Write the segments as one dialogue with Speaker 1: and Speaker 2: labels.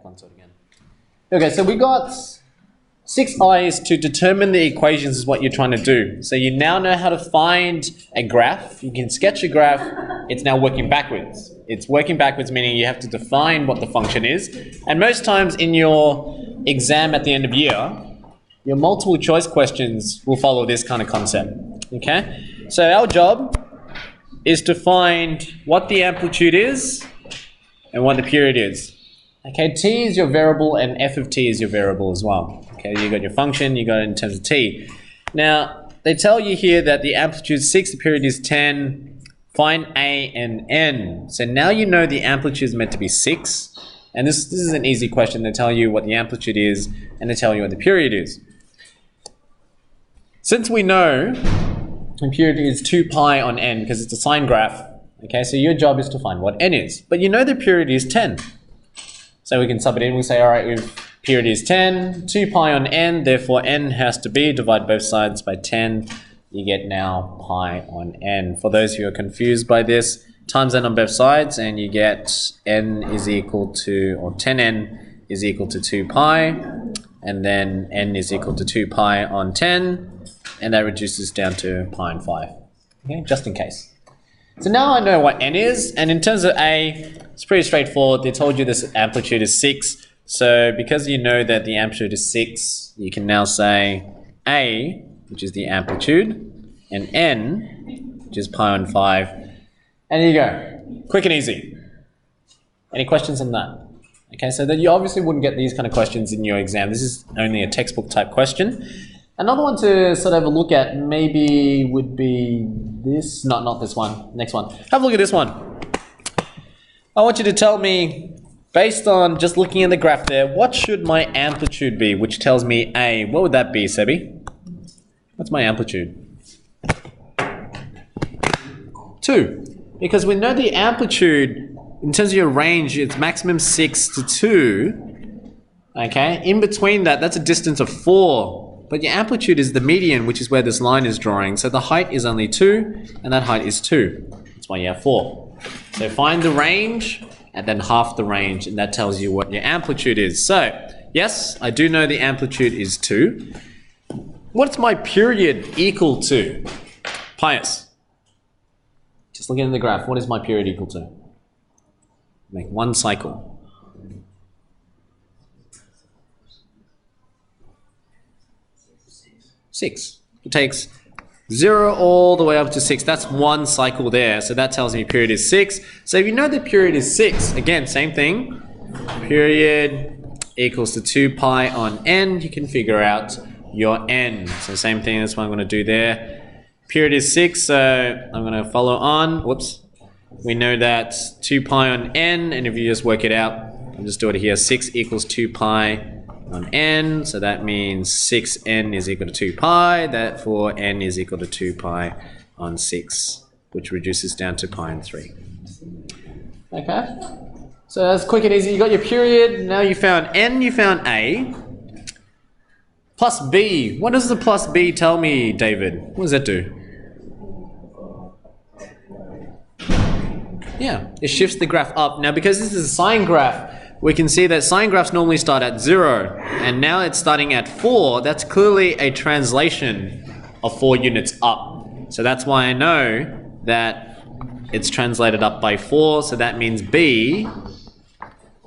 Speaker 1: back onto it again. Okay, so we got 6 I's to determine the equations is what you're trying to do. So you now know how to find a graph. You can sketch a graph. It's now working backwards. It's working backwards, meaning you have to define what the function is. And most times in your exam at the end of year, your multiple choice questions will follow this kind of concept. Okay? So our job is to find what the amplitude is and what the period is. Okay, t is your variable and f of t is your variable as well. Okay, you got your function, you got it in terms of t. Now, they tell you here that the amplitude is 6, the period is 10, find a and n. So now you know the amplitude is meant to be 6. And this is an easy question. They tell you what the amplitude is and they tell you what the period is. Since we know the period is 2 pi on n because it's a sine graph, okay, so your job is to find what n is. But you know the period is 10. So we can sub it in, we say, all right, if period is 10, 2 pi on n, therefore n has to be, divide both sides by 10, you get now pi on n. For those who are confused by this, times n on both sides, and you get n is equal to, or 10n is equal to 2 pi, and then n is equal to 2 pi on 10, and that reduces down to pi and 5, okay, just in case. So now I know what n is, and in terms of a, it's pretty straightforward. They told you this amplitude is 6, so because you know that the amplitude is 6, you can now say a, which is the amplitude, and n, which is pi on 5, and there you go. Quick and easy. Any questions on that? Okay, so that you obviously wouldn't get these kind of questions in your exam. This is only a textbook type question. Another one to sort of look at maybe would be this, not this one, next one. Have a look at this one. I want you to tell me, based on just looking at the graph there, what should my amplitude be, which tells me A. What would that be, Sebi? What's my amplitude? 2. Because we know the amplitude, in terms of your range, it's maximum 6 to 2. Okay, in between that, that's a distance of 4. But your amplitude is the median, which is where this line is drawing. So the height is only 2, and that height is 2. That's why you have 4. So find the range, and then half the range, and that tells you what your amplitude is. So, yes, I do know the amplitude is 2. What's my period equal to? Pius. Just looking at the graph, what is my period equal to? Make one cycle. 6. It takes 0 all the way up to 6. That's one cycle there. So that tells me period is 6. So if you know the period is 6, again, same thing. Period equals to 2 pi on n. You can figure out your n. So same thing, that's what I'm going to do there. Period is 6, so I'm going to follow on. Whoops. We know that 2 pi on n, and if you just work it out, I'll just do it here. 6 equals 2 pi on n, so that means 6n is equal to 2 pi, therefore n is equal to 2 pi on 6, which reduces down to pi and 3. Okay, so that's quick and easy. You got your period, now you found n, you found a. Plus b, what does the plus b tell me, David? What does that do? Yeah, it shifts the graph up. Now because this is a sine graph, we can see that sine graphs normally start at 0, and now it's starting at 4. That's clearly a translation of 4 units up. So that's why I know that it's translated up by 4, so that means B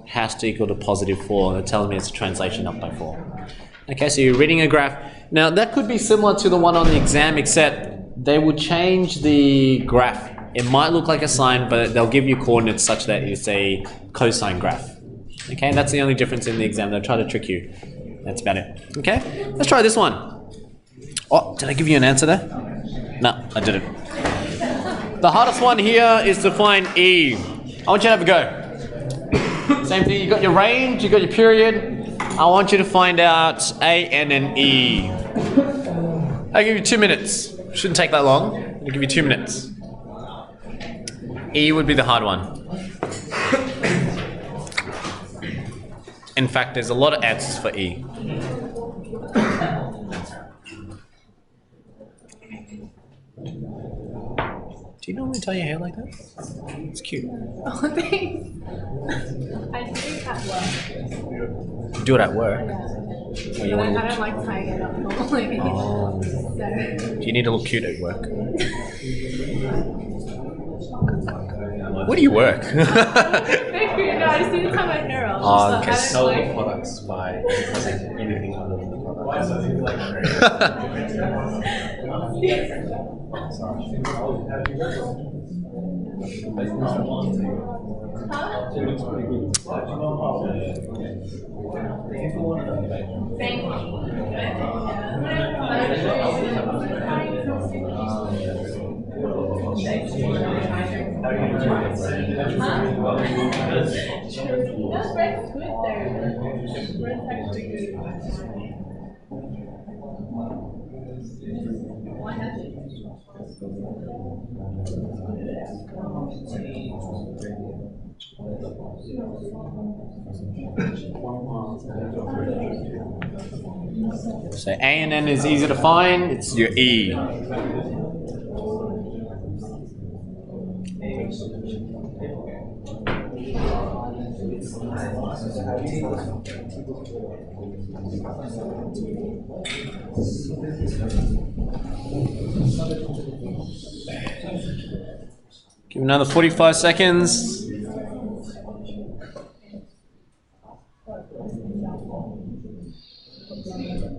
Speaker 1: has to equal to positive 4. That tells me it's a translation up by 4. Okay, so you're reading a graph. Now that could be similar to the one on the exam, except they will change the graph. It might look like a sine, but they'll give you coordinates such that it's a cosine graph. Okay, that's the only difference in the exam. They'll try to trick you. That's about it. Okay, let's try this one. Oh, did I give you an answer there? No, I didn't. The hardest one here is to find E. I want you to have a go. Same thing, you got your range, you got your period. I want you to find out A, N, and E. I'll give you 2 minutes. Shouldn't take that long. I'll give you 2 minutes. E would be the hard one. In fact, there's a lot of answers for E. Do you know me tie your hair like that? It's cute.
Speaker 2: Oh, thanks. I do it at work.
Speaker 1: Do it at work?
Speaker 2: Yeah.
Speaker 1: Or you
Speaker 2: But
Speaker 1: want
Speaker 2: I
Speaker 1: to
Speaker 2: don't like tying it up normally.
Speaker 1: Oh.
Speaker 2: So.
Speaker 1: Do you need to look cute at work? Where do you work?
Speaker 2: No, I just need to tie my hair up.
Speaker 1: Oh, okay.
Speaker 3: Sell the products by using anything other than the product.
Speaker 2: Thank you.
Speaker 1: So A and N is easy to find. It's your E. Give another 45 seconds.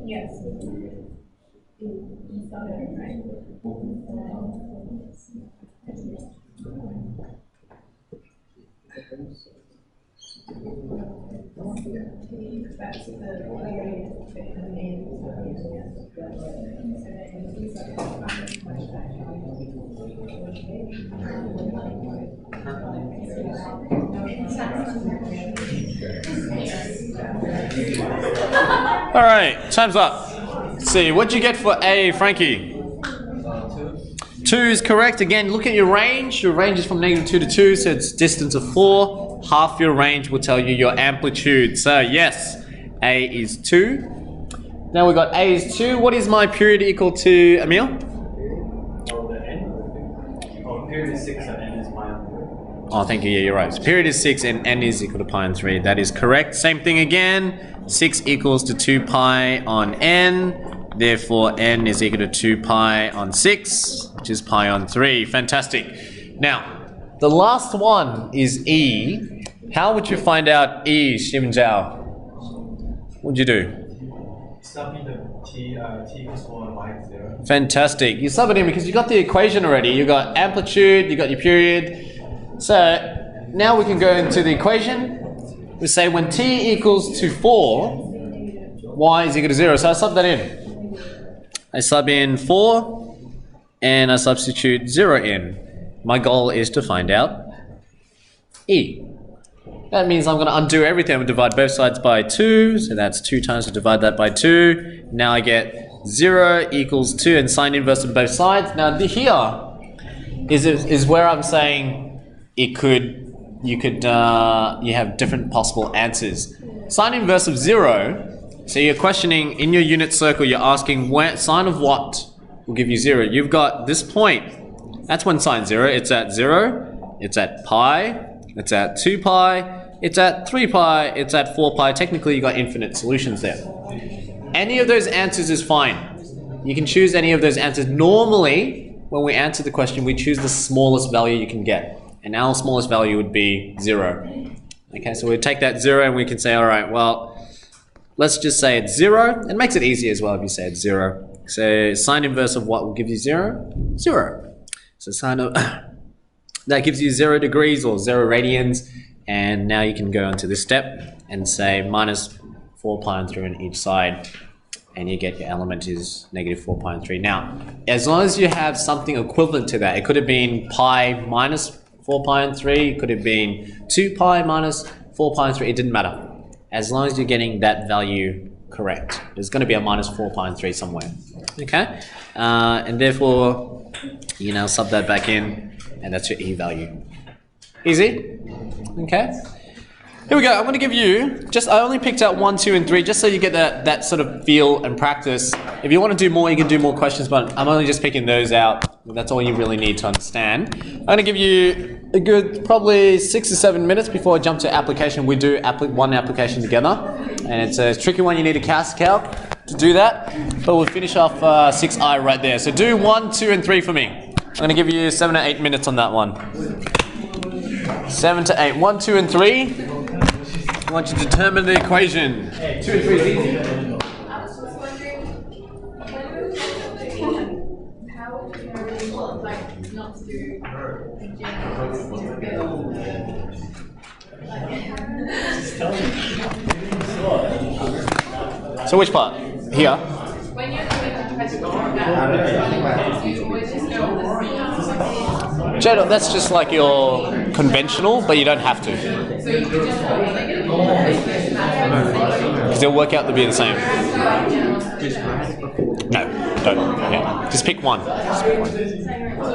Speaker 2: Yes.
Speaker 1: All right, time's up. Let's see, what'd you get for A, Frankie? 2 is correct. Again, look at your range. Your range is from -2 to 2, so it's distance of 4. Half your range will tell you your amplitude. So yes, A is 2. Now we got A is 2. What is my period equal to, Emil?
Speaker 3: Period is 6 and N is pi on 3.
Speaker 1: Oh, thank you. Yeah, you're right. So period is 6 and N is equal to pi on 3. That is correct. Same thing again. 6 equals to 2 pi on N. Therefore, N is equal to 2 pi on 6, which is pi on 3. Fantastic. Now, the last one is E. How would you find out E, Xim Zhao? What'd you do?
Speaker 3: Sub in the T equals 1 and Y is 0.
Speaker 1: Fantastic. You sub it in because you got the equation already. You got amplitude, you got your period. So now we can go into the equation. We say when T equals to 4, Y is equal to 0. So I sub that in. I sub in 4 and I substitute 0 in. My goal is to find out E. That means I'm going to undo everything. I'm going to divide both sides by 2. So that's 2 times to divide that by 2. Now I get 0 equals 2 and sine inverse on both sides. Now here is where I'm saying you have different possible answers. Sine inverse of 0. So you're questioning in your unit circle, you're asking sine of what will give you 0. You've got this point. That's when sine 0. It's at 0. It's at pi. It's at 2 pi. It's at 3 pi. It's at 4 pi. Technically, you've got infinite solutions there. Any of those answers is fine. You can choose any of those answers. Normally, when we answer the question, we choose the smallest value you can get. And our smallest value would be 0. Okay, so we take that 0 and we can say, all right, well, let's just say it's 0. It makes it easy as well if you say it's 0. So sine inverse of what will give you 0? 0. So sine of that gives you 0 degrees or 0 radians. And now you can go into this step and say minus 4 pi on 3 on each side. And you get your element is negative 4 pi on 3. Now, as long as you have something equivalent to that, it could have been pi minus 4 pi on 3. It could have been 2 pi minus 4 pi on 3. It didn't matter. As long as you're getting that value correct. There's going to be a minus 4 pi on 3 somewhere. Okay? And therefore, you now sub that back in, and that's your E value. Easy? Okay? Here we go. I'm going to give you, I only picked out 1, 2, and 3, just so you get that sort of feel and practice. If you want to do more, you can do more questions, but I'm only just picking those out. That's all you really need to understand. I'm going to give you a good probably 6 or 7 minutes before I jump to application. We do one application together, and it's a tricky one. You need a CAS calc to do that, but we'll finish off 6I right there. So do 1, 2, and 3 for me. I'm going to give you 7 to 8 minutes on that one. 7 to 8. 1, 2, and 3. I want you to determine the equation. 2 and 3 is easy.
Speaker 2: I was just wondering, how would you like not to do
Speaker 1: So which part? Here?
Speaker 2: when you're doing the question, you always just go with the
Speaker 1: Jada, that's just like your conventional, but you don't have to.
Speaker 2: so you could just go negative.
Speaker 1: Because they'll work out to be the same. No, don't. Yeah. Just pick one.
Speaker 2: So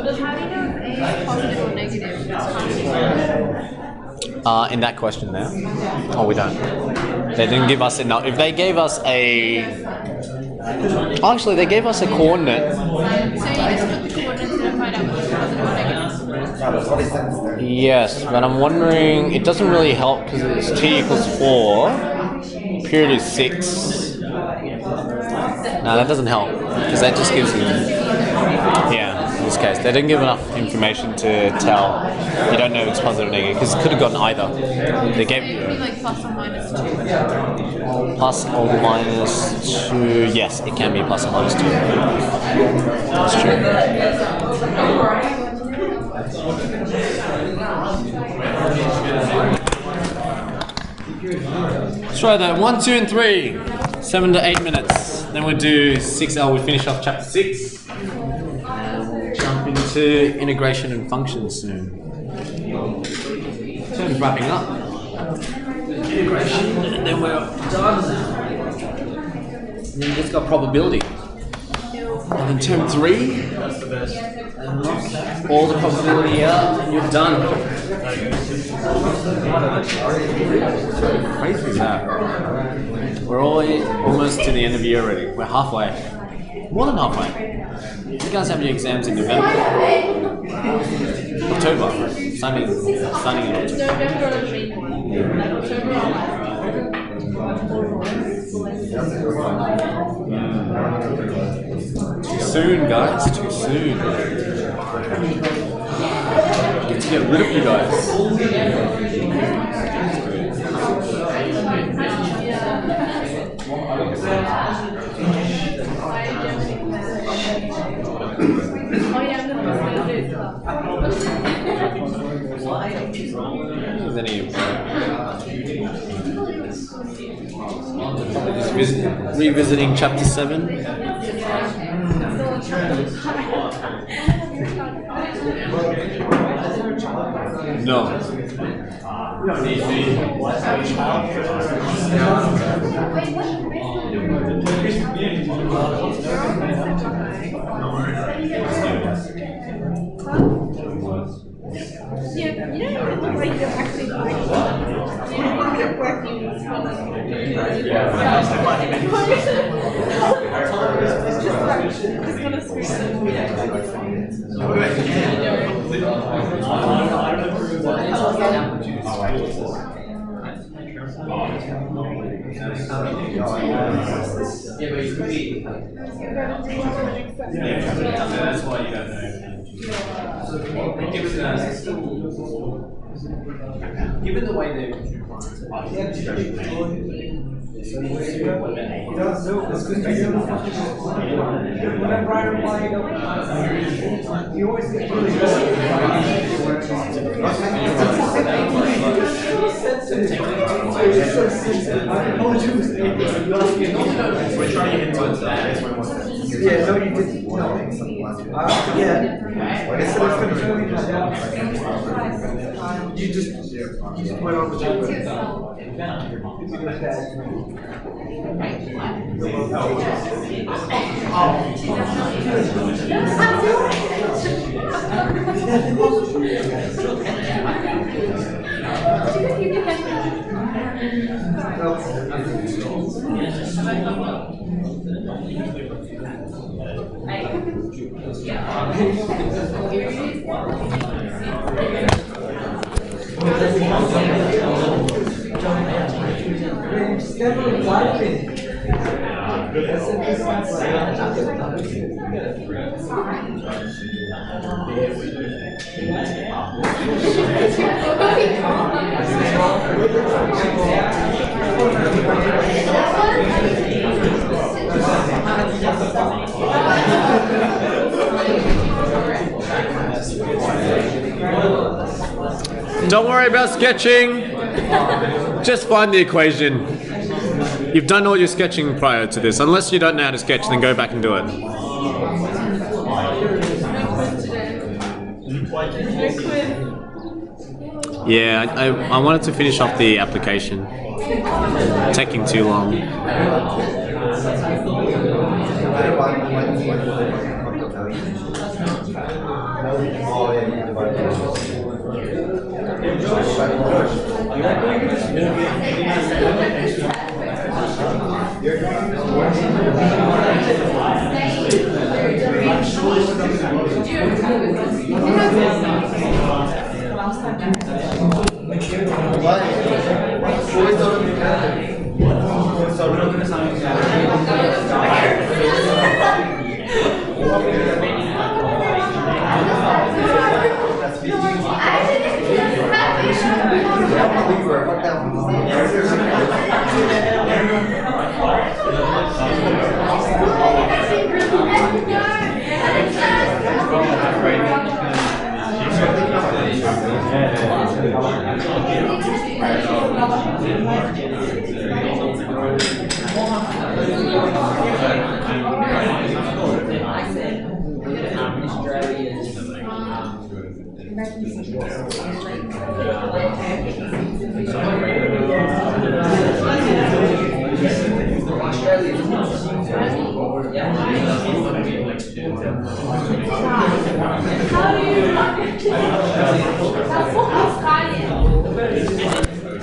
Speaker 2: does having a positive or negative
Speaker 1: In that question there. Oh, we don't. They didn't give us enough. If they gave us actually, they gave us a coordinate.
Speaker 2: So you just put the coordinates and find out what's positive or negative?
Speaker 1: Yes, but I'm wondering, it doesn't really help because it's t equals 4, period is 6. No, that doesn't help because that just gives you, yeah, in this case, they didn't give enough information to tell. You don't know if it's positive or negative because it could have gotten either. They gave
Speaker 2: It would be like plus or minus 2.
Speaker 1: plus or minus 2. Yes, it can be plus or minus 2. That's true. Let's try that. 1, 2, and 3. 7 to 8 minutes. Then we'll do 6L. We'll finish off chapter 6. And we'll jump into integration and functions soon. Term's wrapping up. Integration, and then we're done. And then you just got probability. And then term 3. Unlock all the probability out, and you're done. Crazy is that? We're almost to the end of the year already. We're halfway. More than halfway. You guys have your exams in November. October. Starting in Too soon, guys. Too soon. Get to get rid of you guys. Just revisiting chapter 7. No.
Speaker 2: Yeah, you don't even look like you're actually doing it. You keep working. Just gonna switch
Speaker 1: That's why you don't know. Given the way they're
Speaker 3: Whenever I reply, you always get really good. We're trying to influence that. Yeah, no, you didn't. No. Yeah. You just went on with your
Speaker 1: Don't worry about sketching. Just find the equation. You've done all your sketching prior to this. Unless you don't know how to sketch, then go back and do it. Yeah, I wanted to finish off the application. Taking too long.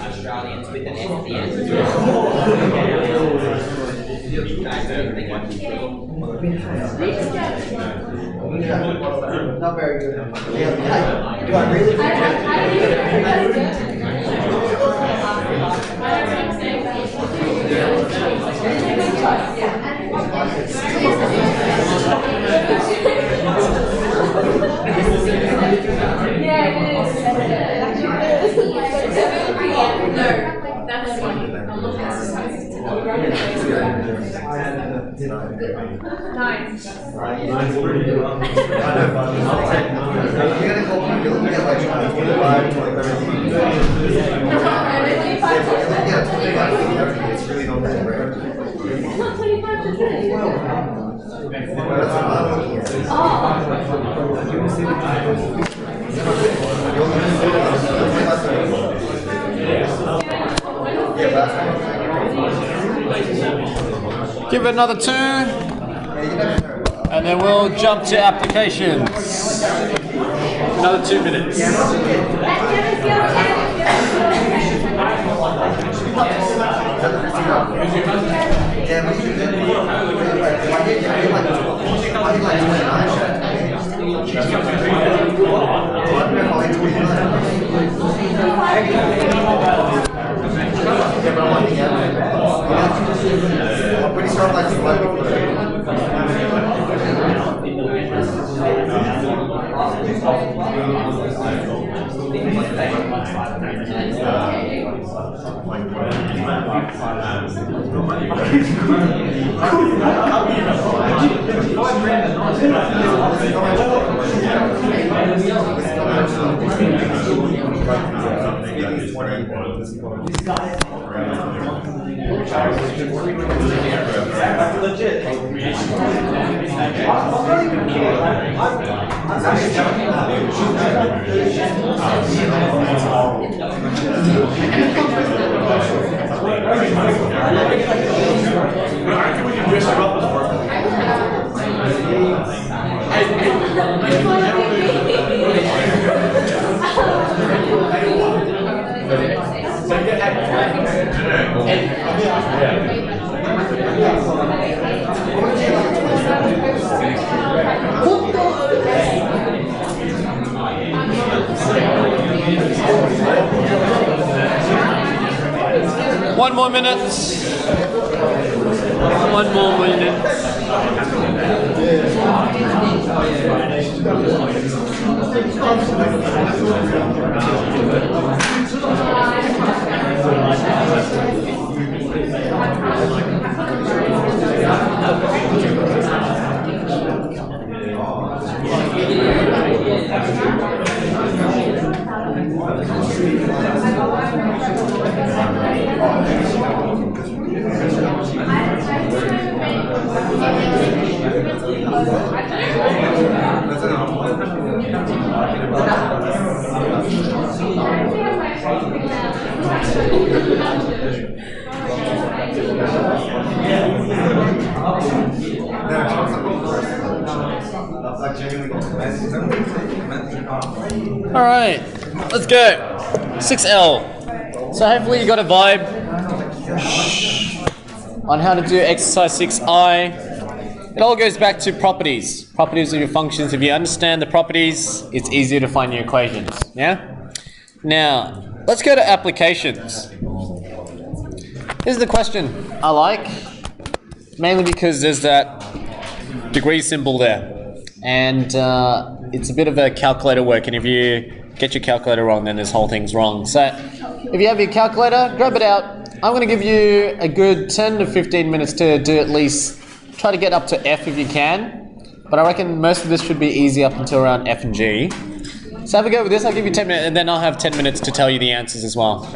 Speaker 4: Australians with an S at the end.
Speaker 3: Not very good. Do I really
Speaker 1: Give it another 2, and then we'll jump to applications. Another 2 minutes.
Speaker 3: pretty strong like legit.
Speaker 1: One more minute. One more minute. All right, let's go. 6L. So hopefully you got a vibe on how to do exercise 6I. It all goes back to properties. Properties of your functions. If you understand the properties, it's easier to find your equations. Yeah? Now, let's go to applications. Here's the question I like, mainly because there's that degree symbol there. And it's a bit of a calculator work, and if you get your calculator wrong, then this whole thing's wrong. So if you have your calculator, grab it out. I'm going to give you a good 10 to 15 minutes to do at least, try to get up to F if you can. But I reckon most of this should be easy up until around F and G. So have a go with this. I'll give you 10 minutes, and then I'll have 10 minutes to tell you the answers as well.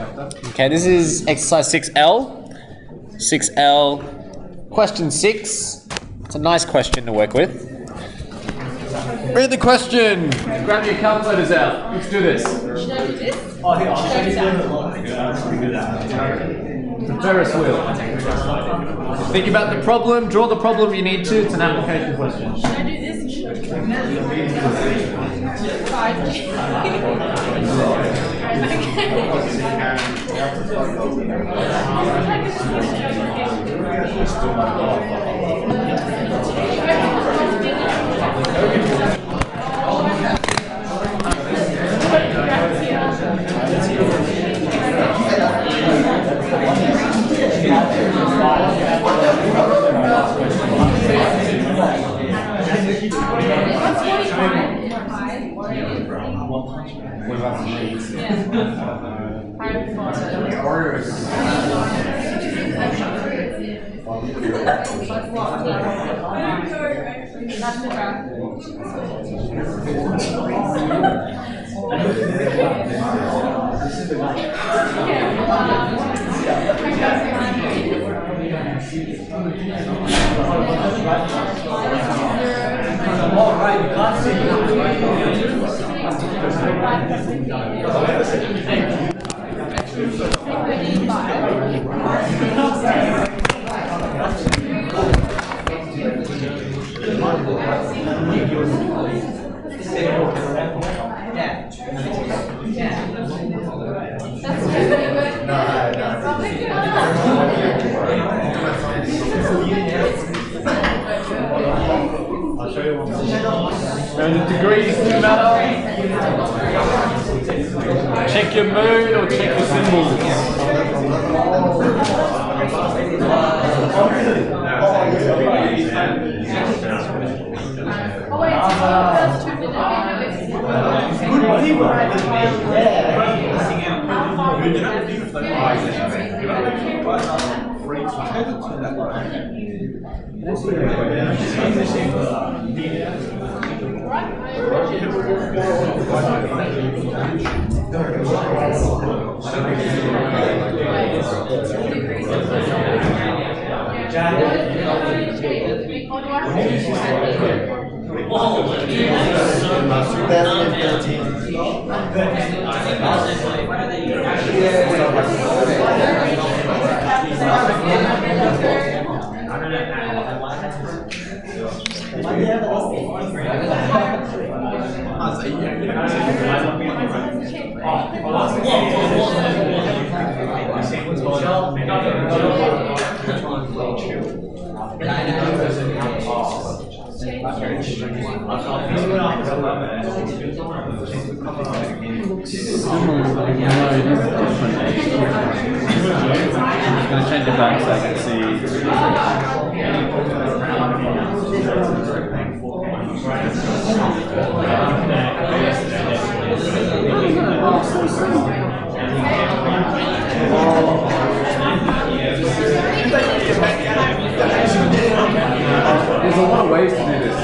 Speaker 1: Okay, this is exercise 6L. 6L. Question 6. It's a nice question to work with. Read the question. Grab your calculators out. Let's do this.
Speaker 2: Should I do this?
Speaker 1: The Ferris wheel. Think about the problem. Draw the problem you need to. It's an application question.
Speaker 2: Should I do this?
Speaker 1: And the degrees do matter. Check your mood or check your symbols. I'm going to change it back so I can see. There's a lot of ways to do this.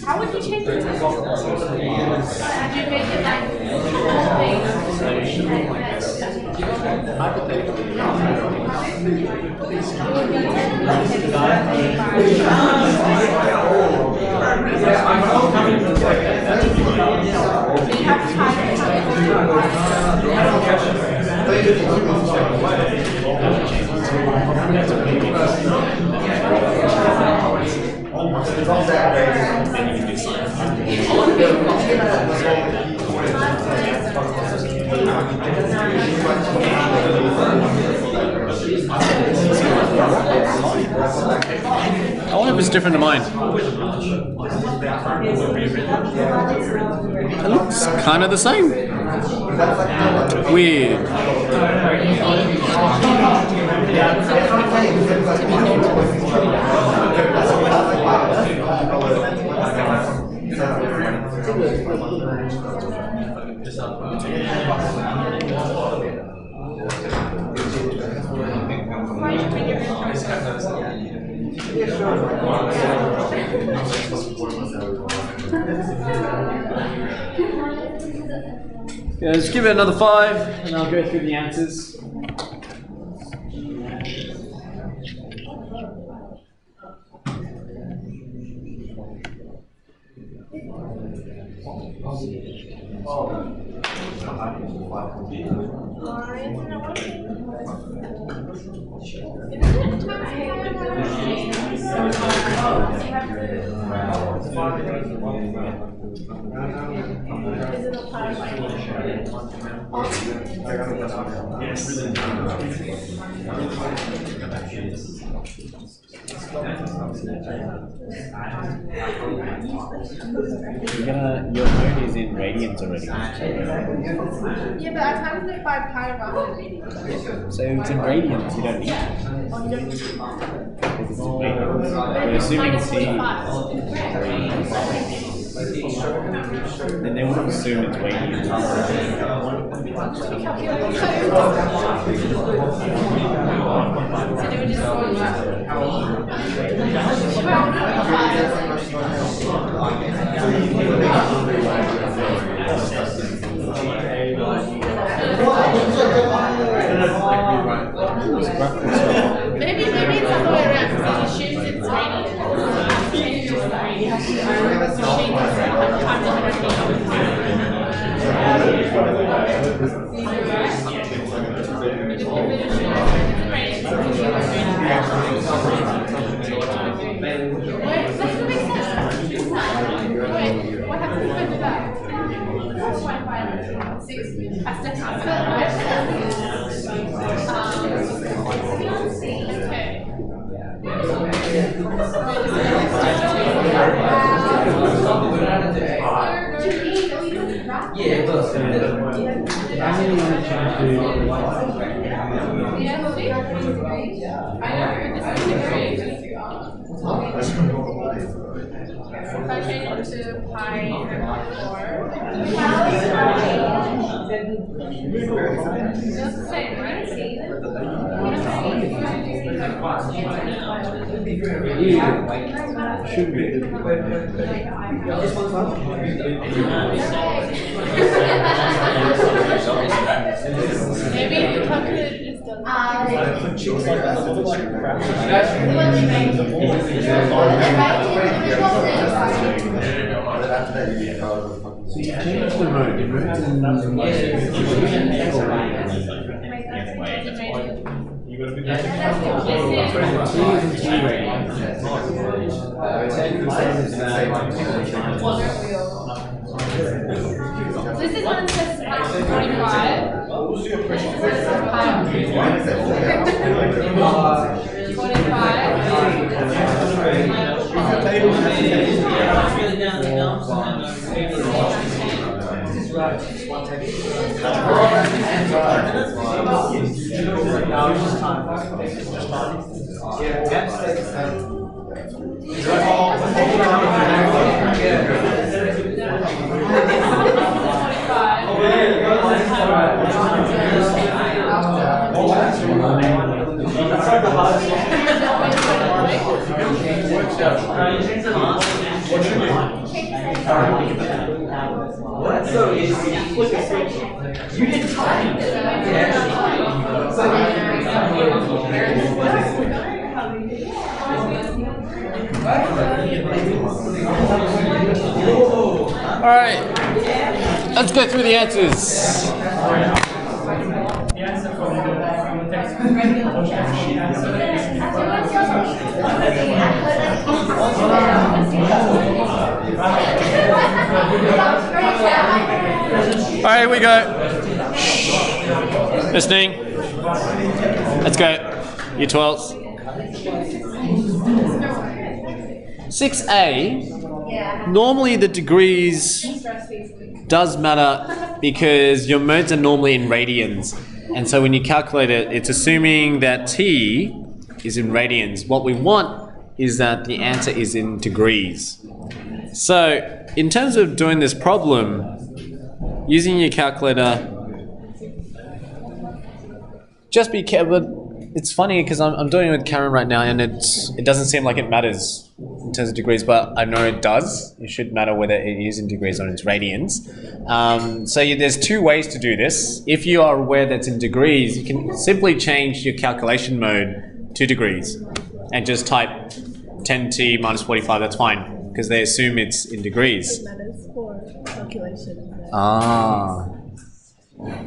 Speaker 2: How would you change it? Did you make it like
Speaker 1: I wonder if it's different to mine. It looks kind of the same. Weird. Yeah, just give it another 5 and I'll go through the answers. Your phone is in radians already.
Speaker 2: Yeah, but I timed it by pi rather than radians.
Speaker 1: So it's in radians, you don't need it. Because it's in radians. We're assuming C. Then they would assume it's radians.
Speaker 2: Maybe it's the other way around because it assumes it's radiant. Changes the radiant. Changes the If I change it to pi 4, just the same, right?
Speaker 3: Should be.
Speaker 2: Maybe the calculator just doesn't.
Speaker 3: So you change the mode. You move
Speaker 2: This is one says 45. This says
Speaker 4: What? So you flip a switch. You didn't time it.
Speaker 1: All right, let's go through the answers. All right, here we go. Listening. Let's go. Year 12s. 6A. Normally the degrees does matter because your modes are normally in radians. And so when you calculate it, it's assuming that T is in radians. What we want is that the answer is in degrees. So in terms of doing this problem, using your calculator, just be careful. It's funny because I'm doing it with Karen right now, and it doesn't seem like it matters in terms of degrees, but I know it does. It should matter whether it is in degrees or it's radians. There's two ways to do this. If you are aware that's in degrees, you can simply change your calculation mode to degrees and just type 10t minus 45. That's fine because they assume it's in degrees.
Speaker 5: It matters for calculation.
Speaker 1: Ah,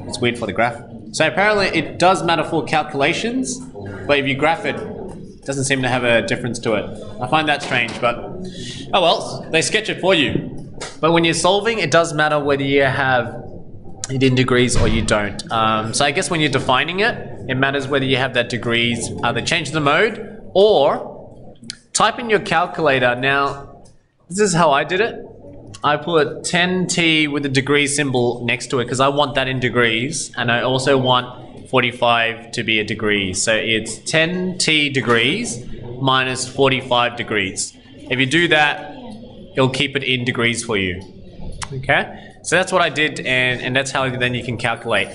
Speaker 1: it's weird for the graph. So apparently it does matter for calculations, but if you graph it, it doesn't seem to have a difference to it. I find that strange, but oh well, they sketch it for you. But when you're solving, it does matter whether you have it in degrees or you don't. So I guess when you're defining it, it matters whether you have that degrees, either change the mode or type in your calculator. Now, this is how I did it. I put 10t with the degree symbol next to it because I want that in degrees, and I also want 45 to be a degree. So it's 10t degrees minus 45 degrees. If you do that, it'll keep it in degrees for you. Okay? So that's what I did, and that's how then you can calculate.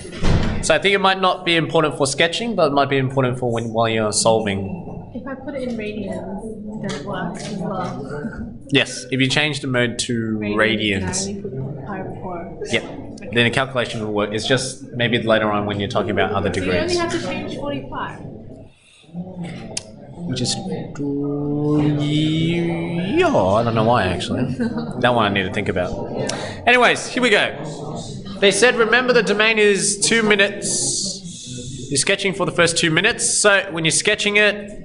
Speaker 1: So I think it might not be important for sketching, but it might be important for while you're solving.
Speaker 5: If I put it in radians, then it works as well.
Speaker 1: Yes, if you change the mode to radians. Yep. Then the calculation will work. It's just maybe later on when you're talking about other
Speaker 5: So you
Speaker 1: degrees.
Speaker 5: only have to change 45.
Speaker 1: Which is yeah, I don't know why actually. That one I need to think about. Anyways, here we go. They said remember the domain is 2 minutes. You're sketching for the first 2 minutes. So when you're sketching it,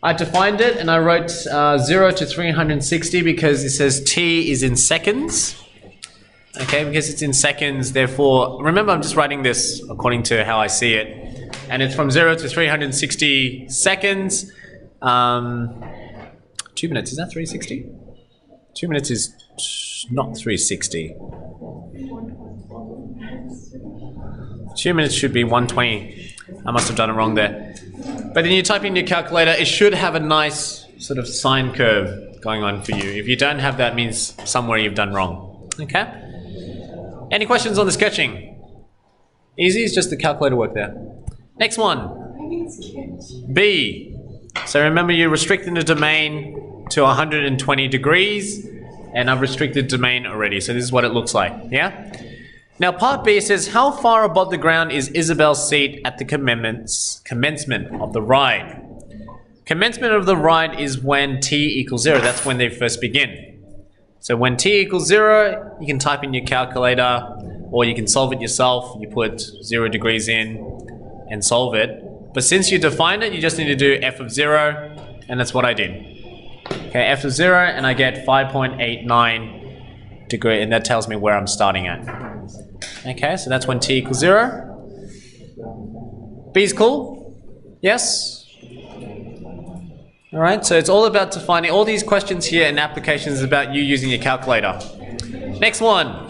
Speaker 1: I defined it and I wrote 0 to 360 because it says t is in seconds. Okay, because it's in seconds, therefore, remember I'm just writing this according to how I see it. And it's from 0 to 360 seconds. 2 minutes, is that 360? 2 minutes is not 360. 2 minutes should be 120. I must have done it wrong there. But then you type in your calculator, it should have a nice sort of sine curve going on for you. If you don't have that, it means somewhere you've done wrong. Okay? Any questions on the sketching? Easy, it's just the calculator work there. Next one. B. So remember, you're restricting the domain to 120 degrees, and I've restricted domain already, so this is what it looks like, yeah? Now part B says, how far above the ground is Isabel's seat at the commencement of the ride? Commencement of the ride is when t equals 0, that's when they first begin. So when t equals 0, you can type in your calculator, or you can solve it yourself. You put 0 degrees in and solve it. But since you defined it, you just need to do f of 0, and that's what I did. Okay, f of 0, and I get 5.89 degree, and that tells me where I'm starting at. Okay, so that's when t equals 0. B's cool? Yes? Alright, so it's all about defining, all these questions here and applications is about you using your calculator. Next one.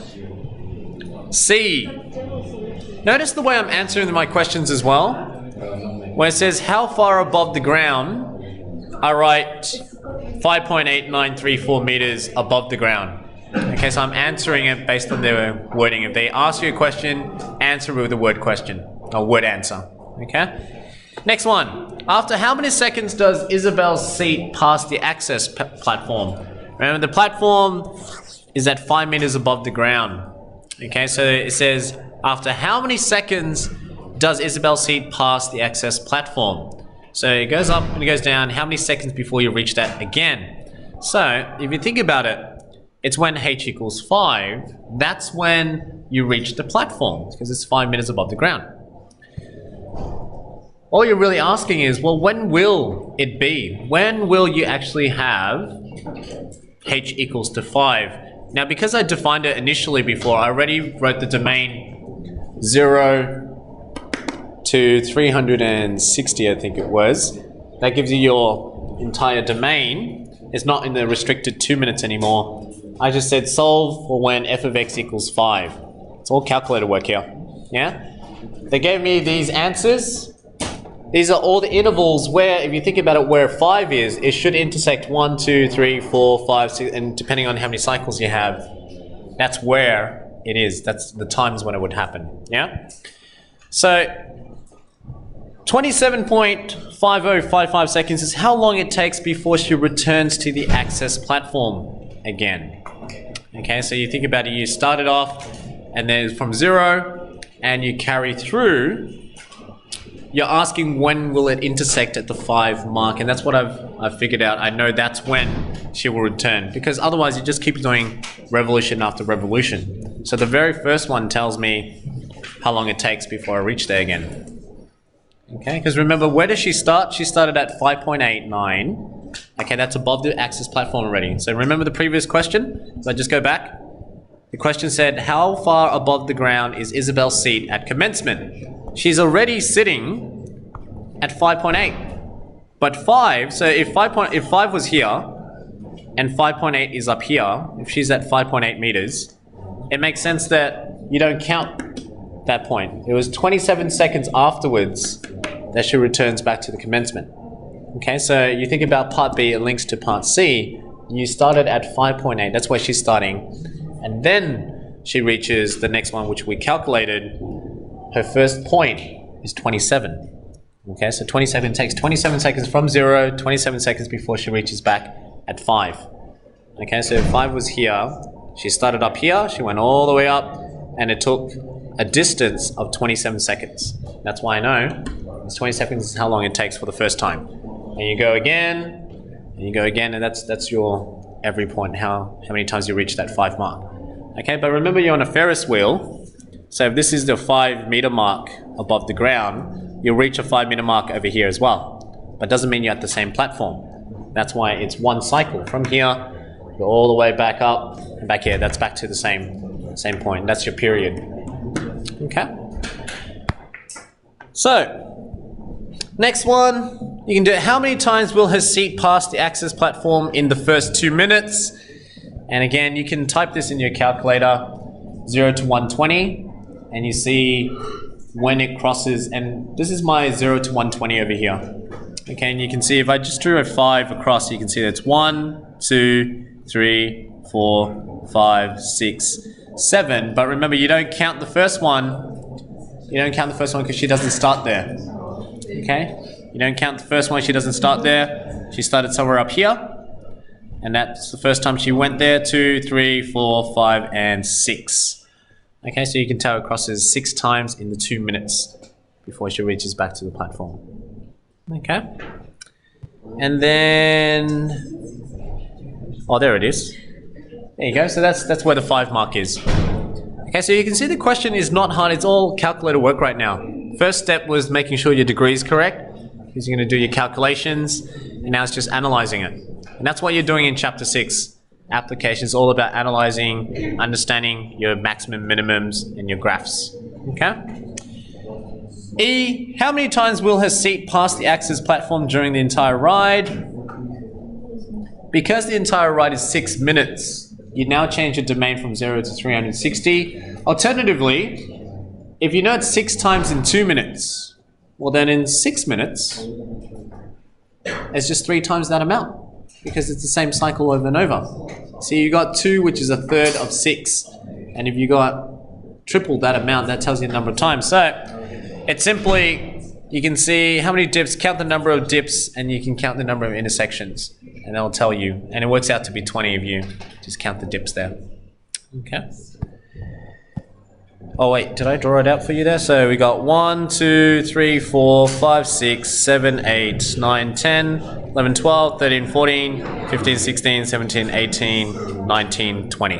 Speaker 1: C. Notice the way I'm answering my questions as well. When it says how far above the ground, I write 5.8934 meters above the ground. Okay, so I'm answering it based on their wording. If they ask you a question, answer with the word question, or word answer. Okay? Next one. After how many seconds does Isabel's seat pass the access platform? Remember, the platform is at 5 meters above the ground. Okay, so it says, after how many seconds does Isabel's seat pass the access platform? So it goes up and it goes down. How many seconds before you reach that again? So if you think about it, it's when h equals 5. That's when you reach the platform, because it's 5 meters above the ground. All you're really asking is, well, when will it be? When will you actually have h equals to 5? Now, because I defined it initially before, I already wrote the domain 0 to 360, I think it was. That gives you your entire domain. It's not in the restricted 2 minutes anymore. I just said solve for when f of x equals 5. It's all calculator work here. Yeah? They gave me these answers. These are all the intervals where, if you think about it, where 5 is, it should intersect 1, 2, 3, 4, 5, 6, and depending on how many cycles you have, that's where it is. That's the times when it would happen. Yeah? So 27.5055 seconds is how long it takes before she returns to the access platform again. Okay, so you think about it, you started off and then from 0 and you carry through. You're asking when will it intersect at the 5 mark, and that's what I've figured out. I know that's when she will return, because otherwise you just keep doing revolution after revolution. So the very first one tells me how long it takes before I reach there again. Okay, because remember, where does she start? She started at 5.89. Okay, that's above the access platform already. So remember the previous question? So I just go back. The question said, how far above the ground is Isabel's seat at commencement? She's already sitting at 5.8. But 5, so if 5 was here, and 5.8 is up here, if she's at 5.8 meters, it makes sense that you don't count that point. It was 27 seconds afterwards that she returns back to the commencement. Okay, so you think about part B, it links to part C. You started at 5.8, that's where she's starting. And then she reaches the next one, which we calculated. Her first point is 27. Okay, so 27 takes 27 seconds from 0, 27 seconds before she reaches back at 5. Okay, so 5 was here. She started up here, she went all the way up, and it took a distance of 27 seconds. That's why I know it's 20 seconds is how long it takes for the first time. And you go again, and you go again, and that's your every point, how many times you reach that 5 mark. Okay, but remember you're on a Ferris wheel. So if this is the 5 meter mark above the ground, you'll reach a 5 meter mark over here as well. But doesn't mean you're at the same platform. That's why it's one cycle. From here, you're all the way back up and back here. That's back to the same Same point. That's your period. Okay. So, next one, you can do it. How many times will her seat pass the access platform in the first 2 minutes? And again, you can type this in your calculator, 0 to 120, and you see when it crosses, and this is my 0 to 120 over here. Okay, and you can see if I just drew a 5 across, you can see that's 1, 2, 3, 4, 5, 6, 7. But remember, you don't count the first one. You don't count the first one because she doesn't start there. Okay? You don't count the first one, she doesn't start there. She started somewhere up here. And that's the first time she went there. 2, 3, 4, 5, and 6. Okay, so you can tell it crosses 6 times in the 2 minutes before she reaches back to the platform. Okay? And then... oh, there it is. There you go. So that's where the 5 mark is. Okay, so you can see the question is not hard. It's all calculator work right now. First step was making sure your degree is correct, because you're going to do your calculations, and now it's just analyzing it. And that's what you're doing in Chapter 6. Application is all about analyzing, understanding your maximum, minimums, and your graphs. Okay? E, how many times will her seat pass the access platform during the entire ride? Because the entire ride is 6 minutes, you now change your domain from 0 to 360. Alternatively, if you know it's 6 times in 2 minutes, well then in 6 minutes, it's just 3 times that amount, because it's the same cycle over and over. So you got 2, which is a third of 6, and if you got triple that amount, that tells you the number of times. So it's simply, you can see how many dips, count the number of dips, and you can count the number of intersections, and it'll tell you, and it works out to be 20 of you. Just count the dips there. Okay. Oh wait, did I draw it out for you there? So we got 1, 2, 3, 4, 5, 6, 7, 8, 9, 10, 11, 12, 13, 14, 15, 16, 17, 18, 19, 20.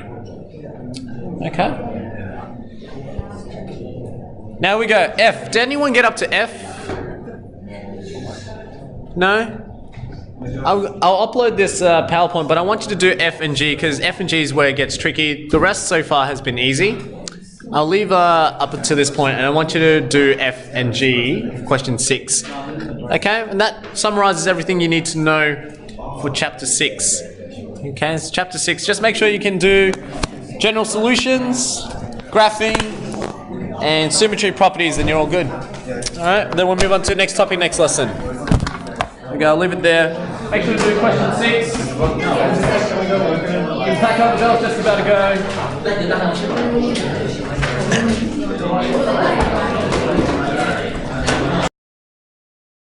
Speaker 1: Okay. Now we go F. Did anyone get up to F? No? I'll upload this PowerPoint, but I want you to do F and G, because F and G is where it gets tricky. The rest so far has been easy. I'll leave up until this point, and I want you to do F and G, question 6. Okay, and that summarizes everything you need to know for Chapter 6. Okay, so Chapter 6, just make sure you can do general solutions, graphing, and symmetry properties, and you're all good. Alright, then we'll move on to the next topic, next lesson. Okay, I'll leave it there. Make sure to do question 6. You can pack up the bell's just about to go.